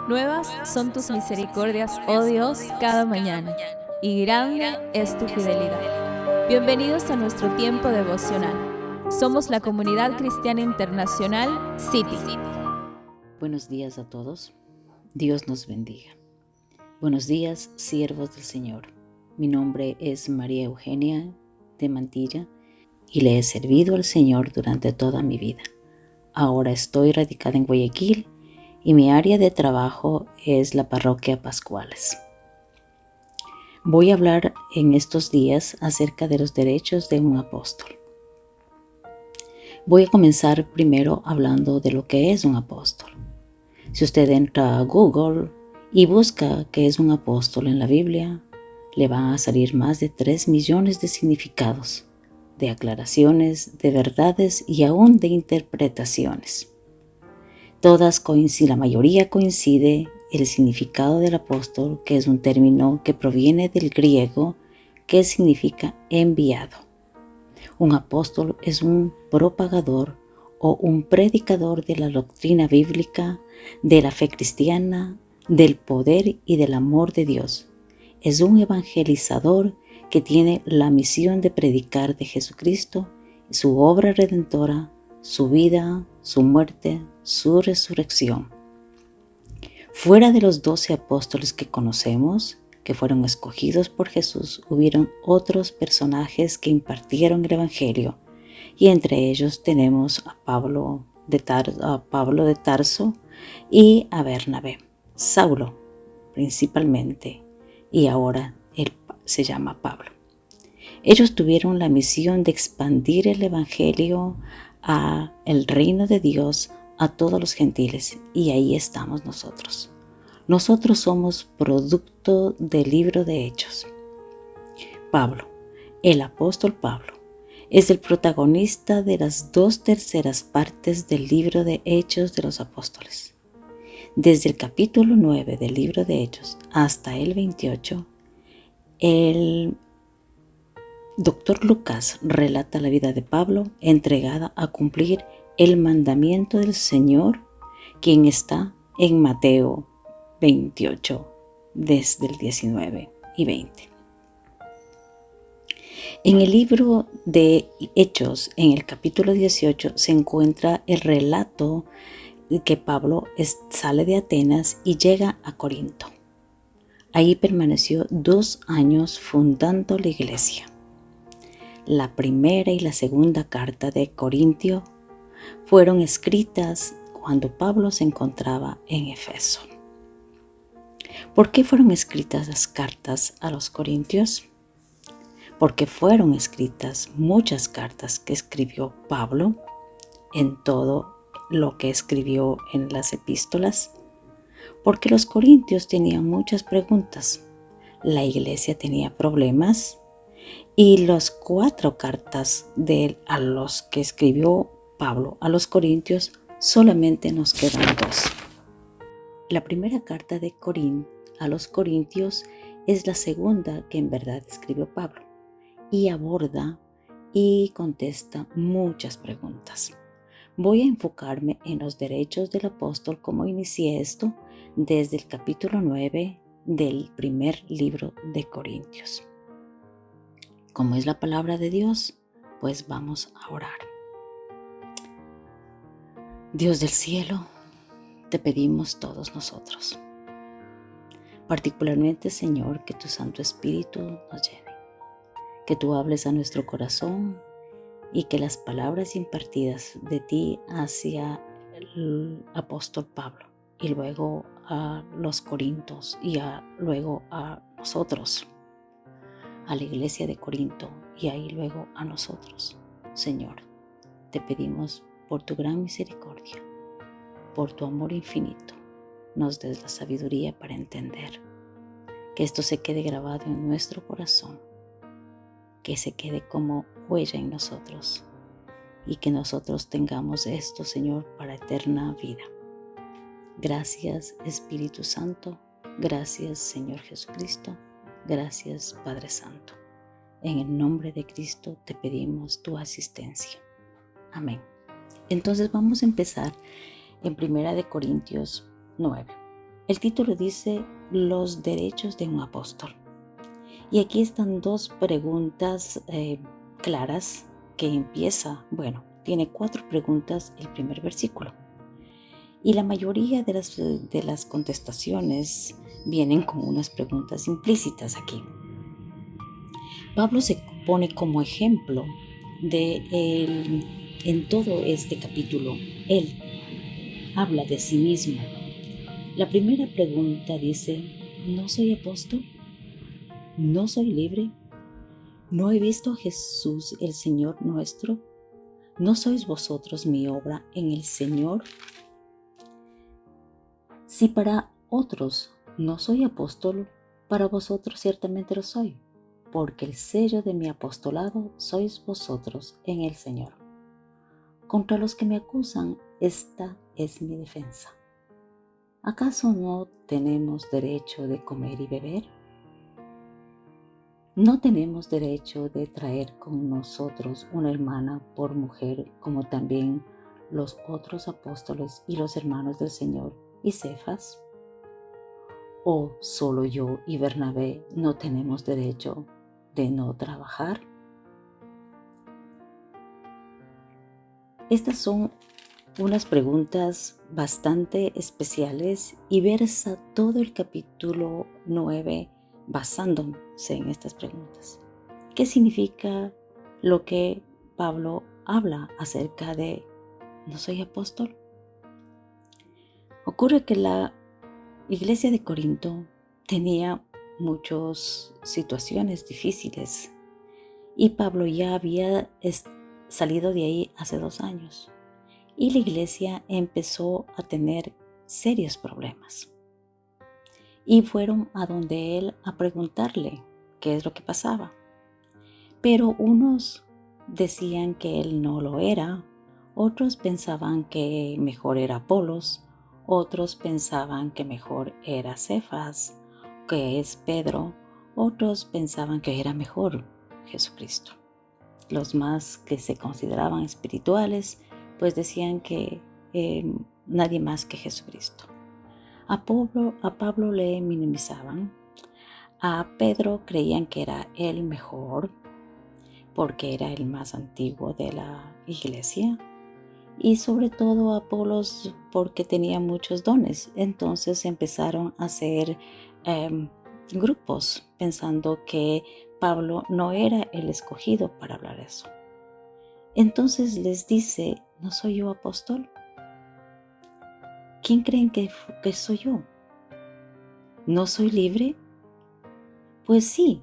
Nuevas son tus misericordias, oh Dios, cada mañana, y grande es tu fidelidad. Bienvenidos a nuestro tiempo devocional. Somos la Comunidad Cristiana Internacional City. Buenos días a todos. Dios nos bendiga. Buenos días, siervos del Señor. Mi nombre es María Eugenia de Mantilla y le he servido al Señor durante toda mi vida. Ahora estoy radicada en Guayaquil y mi área de trabajo es la parroquia Pascuales. Voy a hablar en estos días acerca de los derechos de un apóstol. Voy a comenzar primero hablando de lo que es un apóstol. Si usted entra a Google y busca qué es un apóstol en la Biblia, le van a salir más de 3 millones de significados, de aclaraciones, de verdades y aún de interpretaciones. La mayoría coincide el significado del apóstol, que es un término que proviene del griego, que significa enviado. Un apóstol es un propagador o un predicador de la doctrina bíblica, de la fe cristiana, del poder y del amor de Dios. Es un evangelizador que tiene la misión de predicar de Jesucristo, su obra redentora, su vida, su muerte, su resurrección. Fuera de los 12 apóstoles que conocemos, que fueron escogidos por Jesús, hubieron otros personajes que impartieron el Evangelio, y entre ellos tenemos a Pablo de Tarso y a Bernabé, Saulo principalmente, y ahora él se llama Pablo. Ellos tuvieron la misión de expandir el Evangelio a el reino de Dios a todos los gentiles, y ahí estamos nosotros. Nosotros somos producto del libro de Hechos. Pablo, el apóstol Pablo, es el protagonista de las 2/3 partes del libro de Hechos de los Apóstoles. Desde el capítulo 9 del libro de Hechos hasta el 28, el doctor Lucas relata la vida de Pablo entregada a cumplir el mandamiento del Señor, quien está en Mateo 28, desde el 19 y 20. En el libro de Hechos, en el capítulo 18, se encuentra el relato de que Pablo sale de Atenas y llega a Corinto. Ahí permaneció 2 años fundando la iglesia. La primera y la segunda carta de Corintio fueron escritas cuando Pablo se encontraba en Éfeso. ¿Por qué fueron escritas las cartas a los corintios? Porque fueron escritas muchas cartas que escribió Pablo en todo lo que escribió en las epístolas, porque los corintios tenían muchas preguntas, la iglesia tenía problemas, y las 4 cartas a los que escribió Pablo a los corintios solamente nos quedan 2. La primera carta de a los corintios es la segunda que en verdad escribió Pablo, y aborda y contesta muchas preguntas. Voy a enfocarme en los derechos del apóstol, como inicié esto desde el capítulo 9 del primer libro de Corintios. Como es la palabra de Dios, pues vamos a orar. Dios del cielo, te pedimos todos nosotros, particularmente, Señor, que tu Santo Espíritu nos llene, que tú hables a nuestro corazón y que las palabras impartidas de ti hacia el apóstol Pablo y luego a los corintios y luego a nosotros, a la iglesia de Corinto y ahí luego a nosotros. Señor, te pedimos por tu gran misericordia, por tu amor infinito, nos des la sabiduría para entender, que esto se quede grabado en nuestro corazón, que se quede como huella en nosotros y que nosotros tengamos esto, Señor, para eterna vida. Gracias, Espíritu Santo. Gracias, Señor Jesucristo. Gracias, Padre Santo. En el nombre de Cristo te pedimos tu asistencia. Amén. Entonces vamos a empezar en 1 Corintios 9. El título dice Los derechos de un apóstol. Y aquí están dos preguntas claras que tiene 4 preguntas el primer versículo. Y la mayoría de las contestaciones vienen con unas preguntas implícitas aquí. Pablo se pone como ejemplo en todo este capítulo. Él habla de sí mismo. La primera pregunta dice, ¿no soy apóstol? ¿No soy libre? ¿No he visto a Jesús el Señor nuestro? ¿No sois vosotros mi obra en el Señor? Si para otros no soy apóstol, para vosotros ciertamente lo soy, porque el sello de mi apostolado sois vosotros en el Señor. Contra los que me acusan, esta es mi defensa. ¿Acaso no tenemos derecho de comer y beber? ¿No tenemos derecho de traer con nosotros una hermana por mujer, como también los otros apóstoles y los hermanos del Señor y Cefas? ¿O solo yo y Bernabé no tenemos derecho de no trabajar? Estas son unas preguntas bastante especiales y versa todo el capítulo 9 basándose en estas preguntas. ¿Qué significa lo que Pablo habla acerca de no soy apóstol? Ocurre que la iglesia de Corinto tenía muchas situaciones difíciles y Pablo ya había salido de ahí hace 2 años y la iglesia empezó a tener serios problemas y fueron a donde él a preguntarle qué es lo que pasaba, pero unos decían que él no lo era, otros pensaban que mejor era Apolos, otros pensaban que mejor era Cefas, que es Pedro, otros pensaban que era mejor Jesucristo. Los más que se consideraban espirituales, pues decían que nadie más que Jesucristo. A Pablo le minimizaban, a Pedro creían que era el mejor, porque era el más antiguo de la iglesia, y sobre todo a Apolos porque tenía muchos dones. Entonces empezaron a hacer grupos pensando que Pablo no era el escogido para hablar eso. Entonces les dice, ¿no soy yo apóstol? ¿Quién creen que soy yo? ¿No soy libre? Pues sí,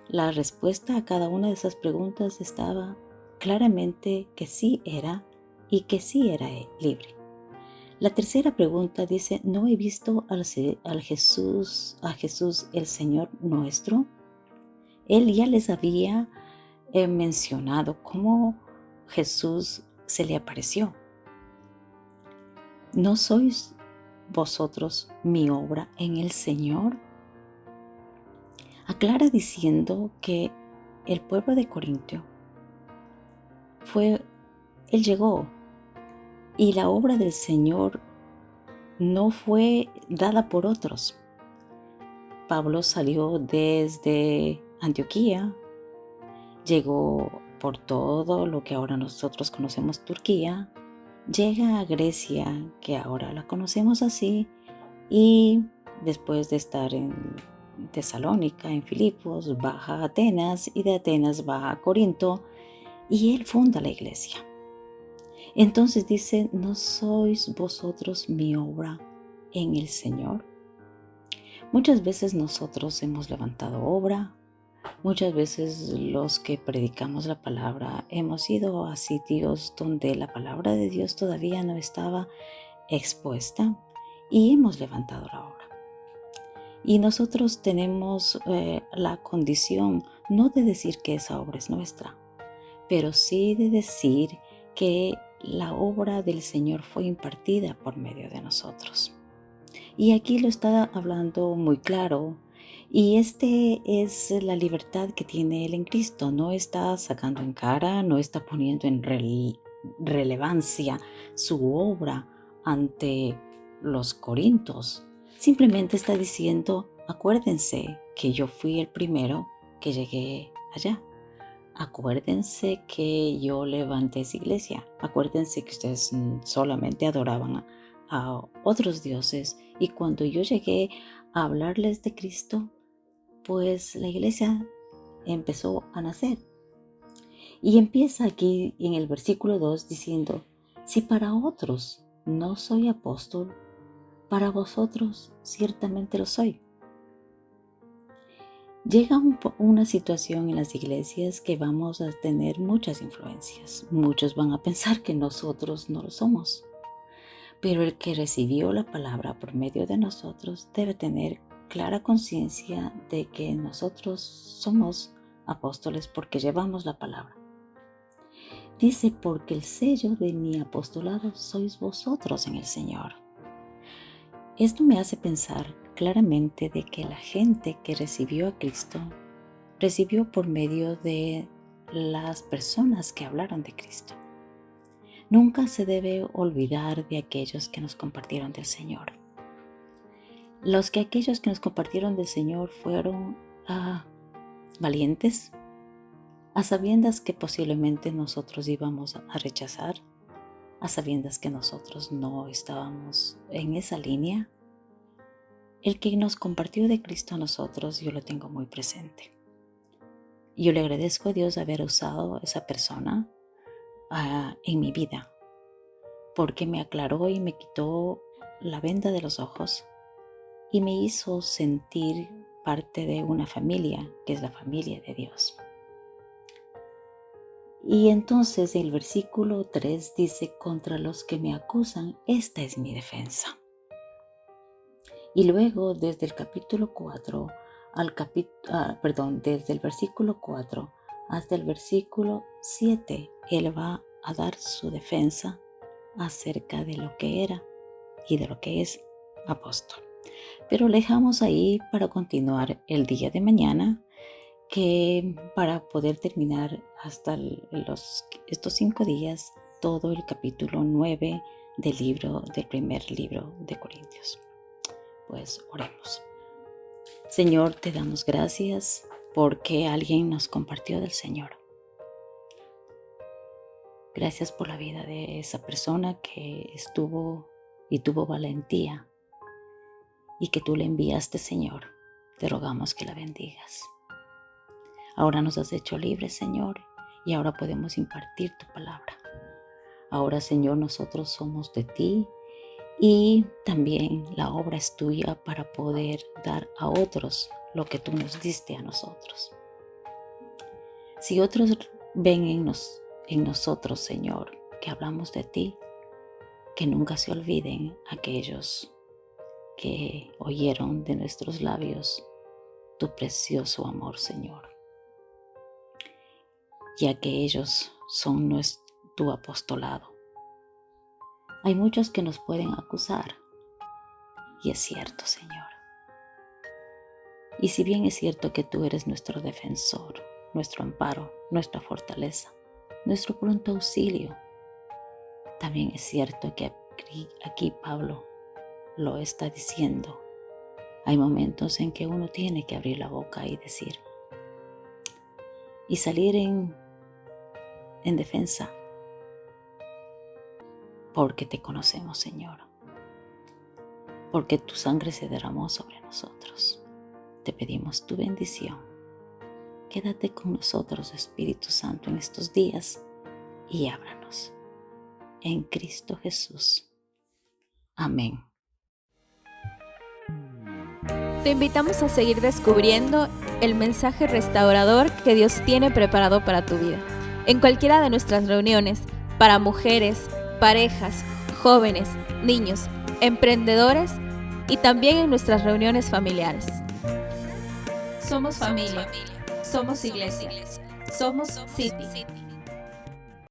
la respuesta a cada una de esas preguntas estaba claramente que sí era y que sí era libre. La tercera pregunta dice, ¿no he visto a Jesús el Señor nuestro? Él ya les había mencionado cómo Jesús se le apareció. ¿No sois vosotros mi obra en el Señor? Aclara diciendo que el pueblo de Corintio él llegó y la obra del Señor no fue dada por otros. Pablo salió desde Antioquía, llegó por todo lo que ahora nosotros conocemos Turquía, llega a Grecia, que ahora la conocemos así, y después de estar en Tesalónica, en Filipos, baja a Atenas y de Atenas va a Corinto y él funda la iglesia. Entonces dice, ¿no sois vosotros mi obra en el Señor? Muchas veces nosotros hemos levantado obra, muchas veces los que predicamos la palabra hemos ido a sitios donde la palabra de Dios todavía no estaba expuesta y hemos levantado la obra. Y nosotros tenemos la condición no de decir que esa obra es nuestra, pero sí de decir que la obra del Señor fue impartida por medio de nosotros. Y aquí lo está hablando muy claro. Y este es la libertad que tiene Él en Cristo. No está sacando en cara, no está poniendo en relevancia su obra ante los corintios, Simplemente está diciendo, acuérdense que yo fui el primero que llegué allá. Acuérdense que yo levanté esa iglesia. Acuérdense que ustedes solamente adoraban a otros dioses. Y cuando yo llegué a hablarles de Cristo, pues la iglesia empezó a nacer. Y empieza aquí en el versículo 2 diciendo, si para otros no soy apóstol, para vosotros ciertamente lo soy. Llega una situación en las iglesias que vamos a tener muchas influencias. Muchos van a pensar que nosotros no lo somos. Pero el que recibió la palabra por medio de nosotros debe tener clara conciencia de que nosotros somos apóstoles porque llevamos la palabra. Dice, porque el sello de mi apostolado sois vosotros en el Señor. Esto me hace pensar claramente de que la gente que recibió a Cristo, recibió por medio de las personas que hablaron de Cristo. Nunca se debe olvidar de aquellos que nos compartieron del Señor. Aquellos que nos compartieron del Señor fueron valientes, a sabiendas que posiblemente nosotros íbamos a rechazar, a sabiendas que nosotros no estábamos en esa línea. El que nos compartió de Cristo a nosotros, yo lo tengo muy presente. Yo le agradezco a Dios haber usado a esa persona en mi vida, porque me aclaró y me quitó la venda de los ojos y me hizo sentir parte de una familia, que es la familia de Dios. Y entonces el versículo 3 dice, contra los que me acusan, esta es mi defensa. Y luego desde el capítulo 4 desde el versículo 4 hasta el versículo 7, él va a dar su defensa acerca de lo que era y de lo que es apóstol. Pero lo dejamos ahí para continuar el día de mañana, que para poder terminar hasta estos 5 días todo el capítulo 9 del primer libro de Corintios. Pues oremos. Señor, te damos gracias porque alguien nos compartió del Señor. Gracias por la vida de esa persona que estuvo y tuvo valentía y que tú le enviaste, Señor. Te rogamos que la bendigas. Ahora nos has hecho libres, Señor, y ahora podemos impartir tu palabra. Ahora, Señor, nosotros somos de ti y también la obra es tuya para poder dar a otros lo que tú nos diste a nosotros. Si otros ven en nosotros, Señor, que hablamos de ti, que nunca se olviden aquellos que oyeron de nuestros labios tu precioso amor, Señor, ya que ellos son tu apostolado. Hay muchos que nos pueden acusar, y es cierto, Señor. Y si bien es cierto que tú eres nuestro defensor, nuestro amparo, nuestra fortaleza, nuestro pronto auxilio, también es cierto que aquí Pablo lo está diciendo. Hay momentos en que uno tiene que abrir la boca y decir, y salir en defensa, porque te conocemos, Señor, porque tu sangre se derramó sobre nosotros. Te pedimos tu bendición. Quédate con nosotros, Espíritu Santo, en estos días y ábranos. En Cristo Jesús. Amén. Te invitamos a seguir descubriendo el mensaje restaurador que Dios tiene preparado para tu vida. En cualquiera de nuestras reuniones, para mujeres, parejas, jóvenes, niños, emprendedores y también en nuestras reuniones familiares. Somos familia, somos iglesia, somos City.